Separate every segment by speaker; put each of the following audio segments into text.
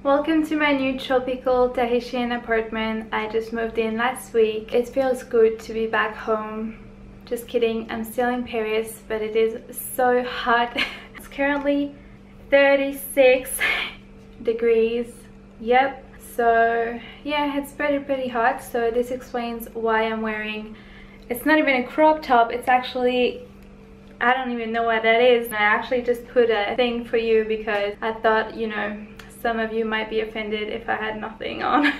Speaker 1: Welcome to my new tropical Tahitian apartment. I just moved in last week. It feels good to be back home. Just kidding, I'm still in Paris, but it is so hot. It's currently 36 degrees. Yep. So yeah, it's pretty hot. So this explains why I'm wearing, it's not even a crop top, it's actually, I don't even know what that is. I actually just put a thing for you because I thought, you know, some of you might be offended if I had nothing on.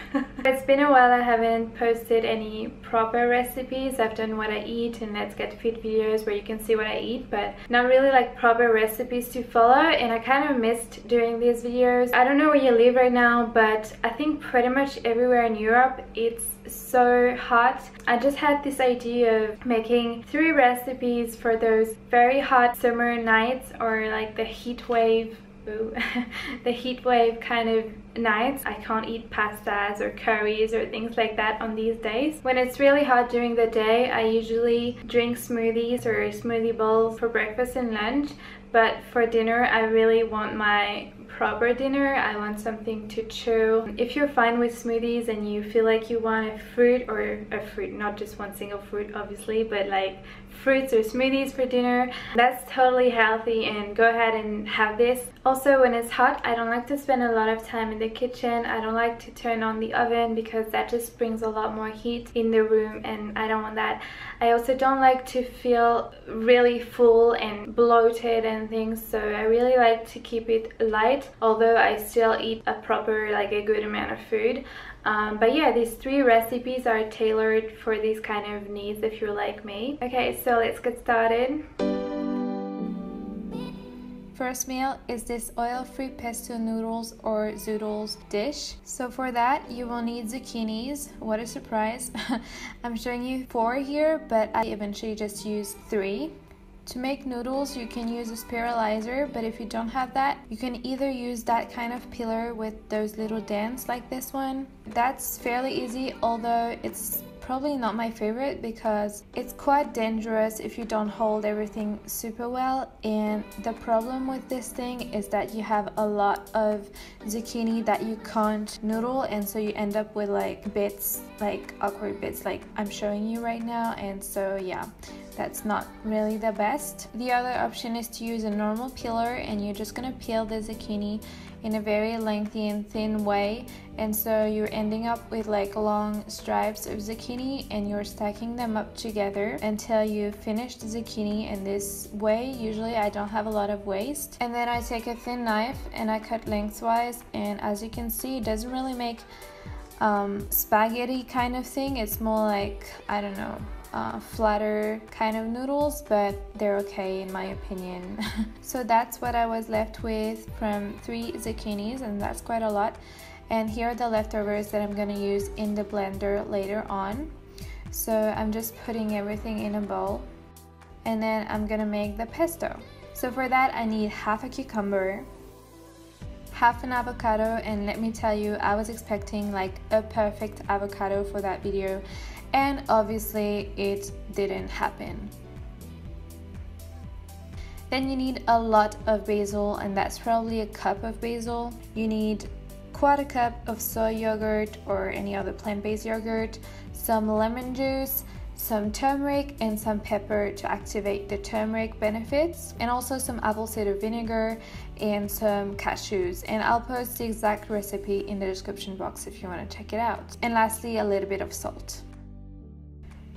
Speaker 1: It's been a while. I haven't posted any proper recipes. I've done what I eat and Let's Get Fit videos where you can see what I eat, but not really like proper recipes to follow, and I kind of missed doing these videos. I don't know where you live right now, but I think pretty much everywhere in Europe it's so hot. I just had this idea of making 3 recipes for those very hot summer nights, or like the heat wave the heat wave kind of nights. I can't eat pastas or curries or things like that on these days. When it's really hot during the day, I usually drink smoothies or smoothie bowls for breakfast and lunch, but for dinner I really want my proper dinner. I want something to chew. If you're fine with smoothies and you feel like you want a fruit, or a fruit, not just one single fruit obviously, but like fruits or smoothies for dinner, that's totally healthy, and go ahead and have this. Also, when it's hot, I don't like to spend a lot of time in the kitchen. I don't like to turn on the oven because that just brings a lot more heat in the room, and I don't want that. I also don't like to feel really full and bloated and things, so I really like to keep it light, although I still eat a proper, like a good amount of food. But yeah, these 3 recipes are tailored for these kind of needs if you're like me. Okay, so let's get started. First meal is this oil-free pesto noodles or zoodles dish. So for that you will need zucchinis. What a surprise. I'm showing you 4 here, but I eventually just use 3. To make noodles you can use a spiralizer, but if you don't have that, you can either use that kind of peeler with those little dents like this one. That's fairly easy, although it's probably not my favorite because it's quite dangerous if you don't hold everything super well. And the problem with this thing is that you have a lot of zucchini that you can't noodle, and so you end up with like bits, like awkward bits like I'm showing you right now, and so yeah, that's not really the best. The other option is to use a normal peeler, and you're just gonna peel the zucchini in a very lengthy and thin way, and so you're ending up with like long stripes of zucchini, and you're stacking them up together until you finish the zucchini in this way. Usually I don't have a lot of waste, and then I take a thin knife and I cut lengthwise, and as you can see, it doesn't really make spaghetti kind of thing. It's more like, I don't know, flatter kind of noodles, but they're okay in my opinion. So that's what I was left with from 3 zucchinis, and that's quite a lot. And here are the leftovers that I'm gonna use in the blender later on. So I'm just putting everything in a bowl, and then I'm gonna make the pesto. So for that I need half a cucumber, half an avocado, and let me tell you, I was expecting like a perfect avocado for that video, and obviously it didn't happen. Then you need a lot of basil, and that's probably a cup of basil. You need quite a cup of soy yogurt or any other plant-based yogurt, some lemon juice, some turmeric, and some pepper to activate the turmeric benefits, and also some apple cider vinegar and some cashews. And I'll post the exact recipe in the description box if you want to check it out. And lastly, a little bit of salt.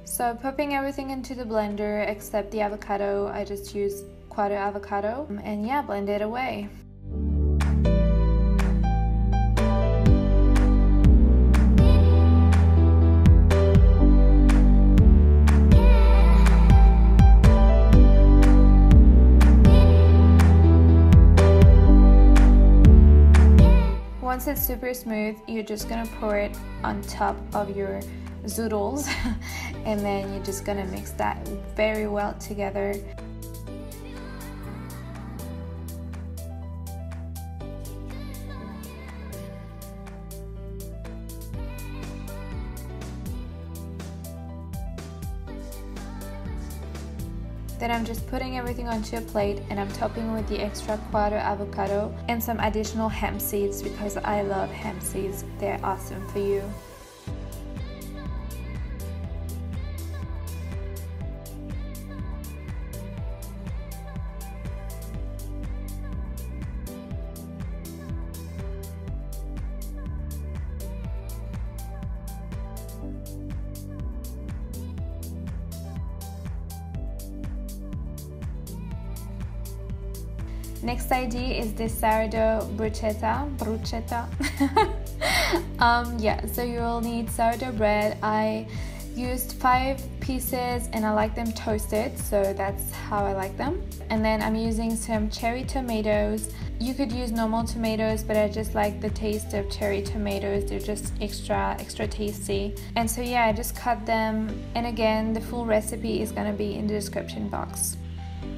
Speaker 1: So popping everything into the blender except the avocado, I just used quite an avocado, and yeah, blend it away. Once it's super smooth, you're just gonna pour it on top of your zoodles and then you're just gonna mix that very well together. Then I'm just putting everything onto a plate and I'm topping with the extra quarter avocado and some additional hemp seeds because I love hemp seeds. They're awesome for you. Next idea is this sourdough bruschetta. Yeah, so you will need sourdough bread. I used 5 pieces and I like them toasted, so that's how I like them. And then I'm using some cherry tomatoes. You could use normal tomatoes, but I just like the taste of cherry tomatoes. They're just extra tasty. And so yeah, I just cut them, and again, the full recipe is gonna be in the description box.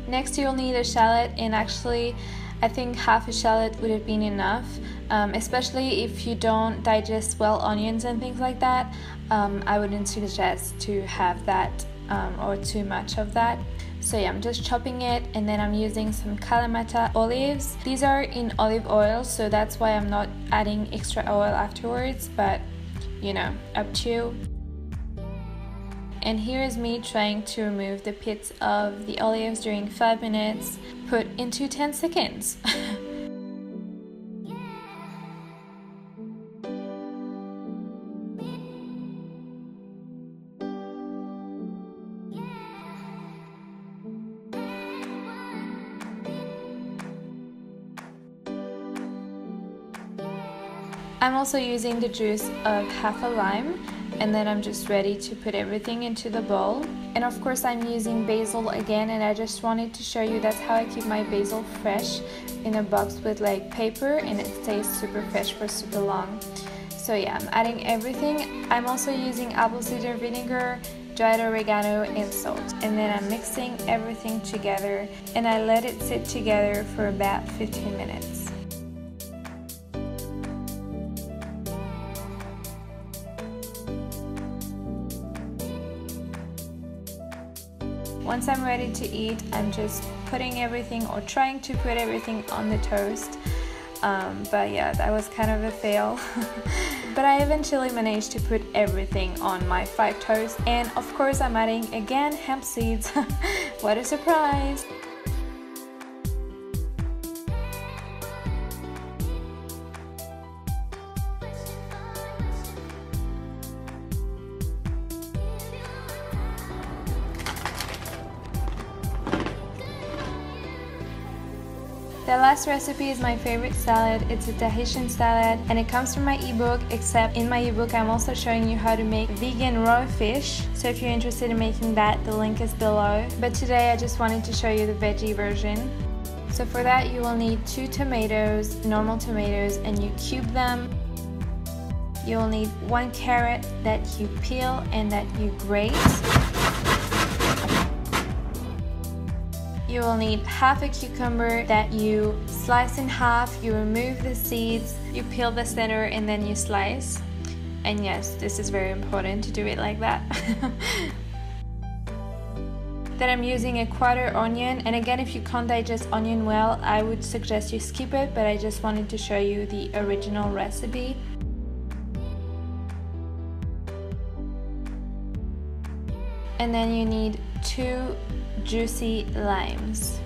Speaker 1: Next, you'll need a shallot, and actually I think half a shallot would have been enough, especially if you don't digest well onions and things like that. I wouldn't suggest to have that or too much of that. So yeah, I'm just chopping it, and then I'm using some kalamata olives. These are in olive oil, so that's why I'm not adding extra oil afterwards, but you know, up to you. And here is me trying to remove the pits of the olives during 5 minutes, put into 10 seconds. I'm also using the juice of half a lime, and then I'm just ready to put everything into the bowl. And of course I'm using basil again, and I just wanted to show you that's how I keep my basil fresh, in a box with like paper, and it stays super fresh for super long. So yeah, I'm adding everything. I'm also using apple cider vinegar, dried oregano and salt, and then I'm mixing everything together and I let it sit together for about 15 minutes. Once I'm ready to eat, I'm just putting everything, or trying to put everything on the toast. But yeah, that was kind of a fail. But I eventually managed to put everything on my fried toast. And of course I'm adding again hemp seeds. What a surprise! The last recipe is my favorite salad. It's a Tahitian salad and it comes from my ebook, except in my ebook I'm also showing you how to make vegan raw fish. So if you're interested in making that, the link is below. But today I just wanted to show you the veggie version. So for that you will need 2 tomatoes, normal tomatoes, and you cube them. You will need 1 carrot that you peel and that you grate. You will need half a cucumber that you slice in half, you remove the seeds, you peel the center, and then you slice. And yes, this is very important to do it like that. Then I'm using a quarter onion, and again, if you can't digest onion well, I would suggest you skip it, but I just wanted to show you the original recipe. And then you need 2 juicy limes.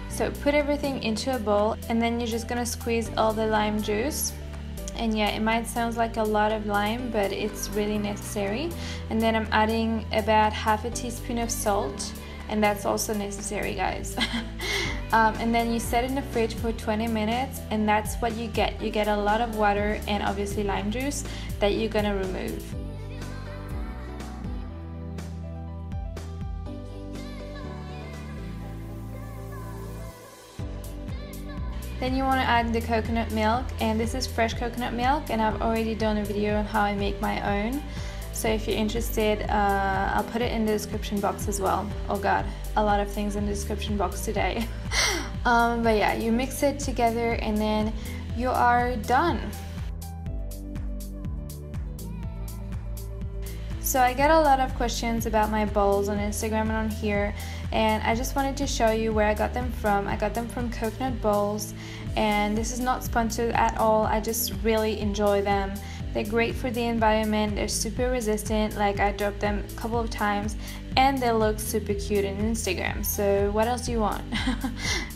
Speaker 1: So put everything into a bowl, and then you're just gonna squeeze all the lime juice. And yeah, it might sound like a lot of lime, but it's really necessary. And then I'm adding about half a teaspoon of salt, and that's also necessary, guys. And then you set it in the fridge for 20 minutes, and that's what you get. You get a lot of water and obviously lime juice that you're gonna remove. Then you want to add the coconut milk, and this is fresh coconut milk, and I've already done a video on how I make my own. So if you're interested, I'll put it in the description box as well. Oh god, a lot of things in the description box today. But yeah, you mix it together and then you are done. So I get a lot of questions about my bowls on Instagram and on here, and I just wanted to show you where I got them from. I got them from Coconut Bowls, and this is not sponsored at all. I just really enjoy them. They're great for the environment, they're super resistant, like I dropped them a couple of times, and they look super cute on Instagram, so what else do you want?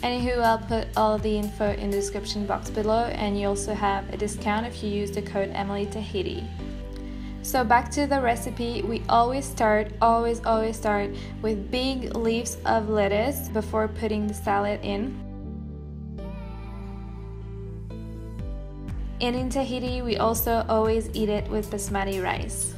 Speaker 1: Anywho, I'll put all of the info in the description box below, and you also have a discount if you use the code AMELIETAHITI. So back to the recipe, we always start with big leaves of lettuce before putting the salad in. And in Tahiti, we also always eat it with basmati rice.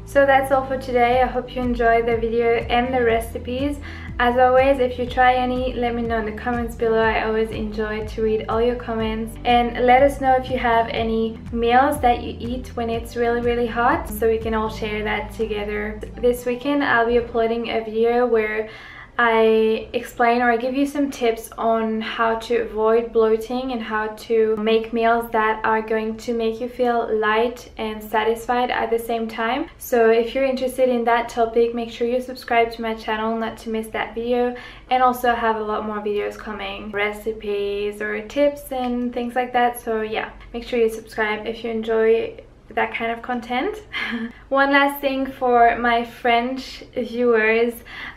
Speaker 1: So that's all for today. I hope you enjoyed the video and the recipes. As always, if you try any, let me know in the comments below. I always enjoy to read all your comments, and let us know if you have any meals that you eat when it's really hot, so we can all share that together. This weekend I'll be uploading a video where I explain, or I give you some tips on how to avoid bloating and how to make meals that are going to make you feel light and satisfied at the same time. So if you're interested in that topic, make sure you subscribe to my channel not to miss that video, and also I have a lot more videos coming, recipes or tips and things like that. So yeah, make sure you subscribe if you enjoy that kind of content. One last thing for my French viewers,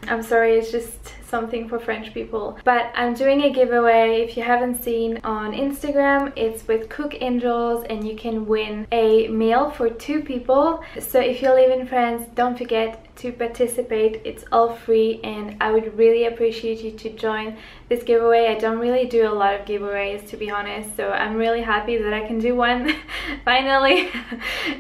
Speaker 1: I'm sorry, it's just something for French people, but I'm doing a giveaway. If you haven't seen on Instagram, it's with Cook Angels, and you can win a meal for 2 people. So if you live in France, don't forget to participate. It's all free, and I would really appreciate you to join this giveaway. I don't really do a lot of giveaways, to be honest, so I'm really happy that I can do one finally.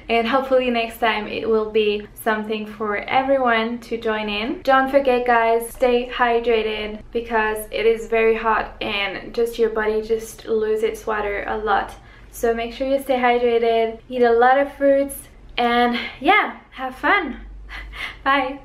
Speaker 1: And hopefully next time it will be something for everyone to join in. Don't forget, guys, stay hydrated because it is very hot and just your body just loses its water a lot. So make sure you stay hydrated, eat a lot of fruits, and yeah, have fun. Bye.